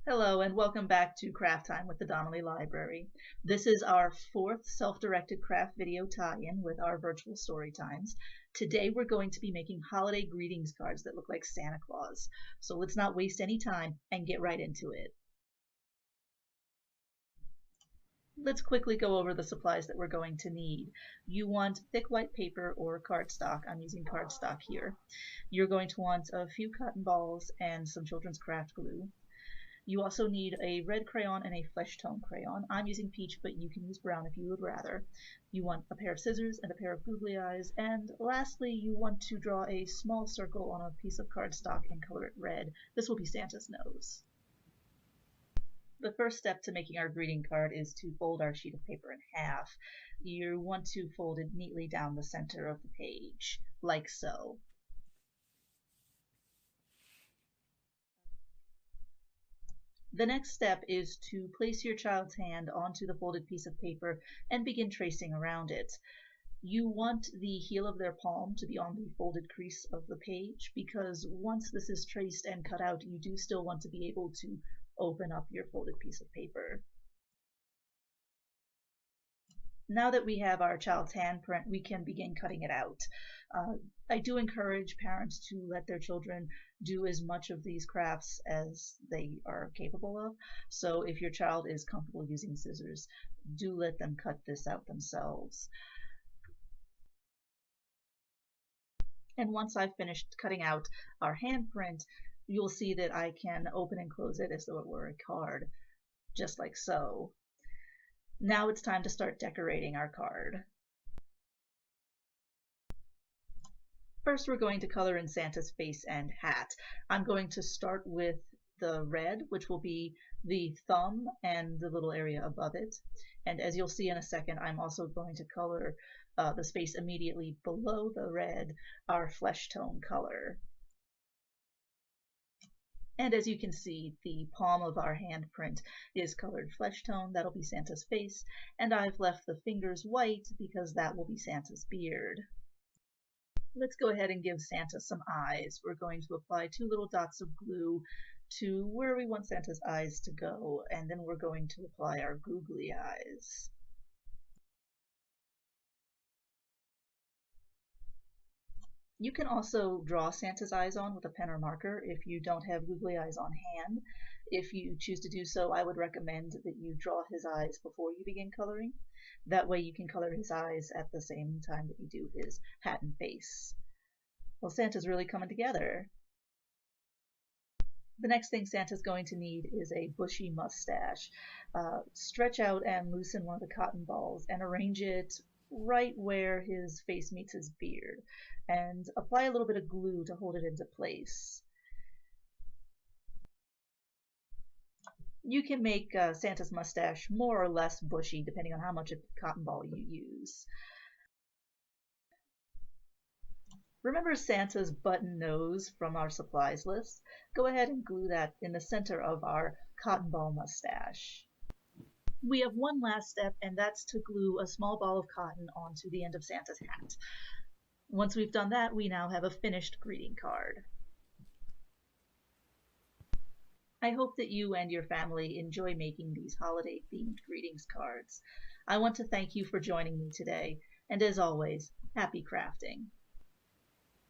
Hello and welcome back to Craft Time with the Donnelly Library. This is our fourth self-directed craft video tie-in with our virtual story times. Today we're going to be making holiday greetings cards that look like Santa Claus. So let's not waste any time and get right into it. Let's quickly go over the supplies that we're going to need. You want thick white paper or cardstock. I'm using cardstock here. You're going to want a few cotton balls and some children's craft glue. You also need a red crayon and a flesh tone crayon. I'm using peach, but you can use brown if you would rather. You want a pair of scissors and a pair of googly eyes. And lastly, you want to draw a small circle on a piece of cardstock and color it red. This will be Santa's nose. The first step to making our greeting card is to fold our sheet of paper in half. You want to fold it neatly down the center of the page, like so. The next step is to place your child's hand onto the folded piece of paper and begin tracing around it. You want the heel of their palm to be on the folded crease of the page because once this is traced and cut out, you do still want to be able to open up your folded piece of paper. Now that we have our child's handprint, we can begin cutting it out. I do encourage parents to let their children do as much of these crafts as they are capable of. So if your child is comfortable using scissors, do let them cut this out themselves. And once I've finished cutting out our handprint, you'll see that I can open and close it as though it were a card, just like so. Now it's time to start decorating our card. First, we're going to color in Santa's face and hat. I'm going to start with the red, which will be the thumb and the little area above it. And as you'll see in a second, I'm also going to color the space immediately below the red, our flesh tone color. And as you can see, the palm of our handprint is colored flesh tone. That'll be Santa's face. And I've left the fingers white because that will be Santa's beard. Let's go ahead and give Santa some eyes. We're going to apply 2 little dots of glue to where we want Santa's eyes to go, and then we're going to apply our googly eyes. You can also draw Santa's eyes on with a pen or marker if you don't have googly eyes on hand. If you choose to do so, I would recommend that you draw his eyes before you begin coloring. That way you can color his eyes at the same time that you do his hat and face. Well, Santa's really coming together. The next thing Santa's going to need is a bushy mustache. Stretch out and loosen one of the cotton balls and arrange it right where his face meets his beard, and apply a little bit of glue to hold it into place. You can make Santa's mustache more or less bushy depending on how much of the cotton ball you use. Remember Santa's button nose from our supplies list? Go ahead and glue that in the center of our cotton ball mustache. We have one last step, and that's to glue a small ball of cotton onto the end of Santa's hat. Once we've done that, we now have a finished greeting card. I hope that you and your family enjoy making these holiday-themed greetings cards. I want to thank you for joining me today, and as always, happy crafting.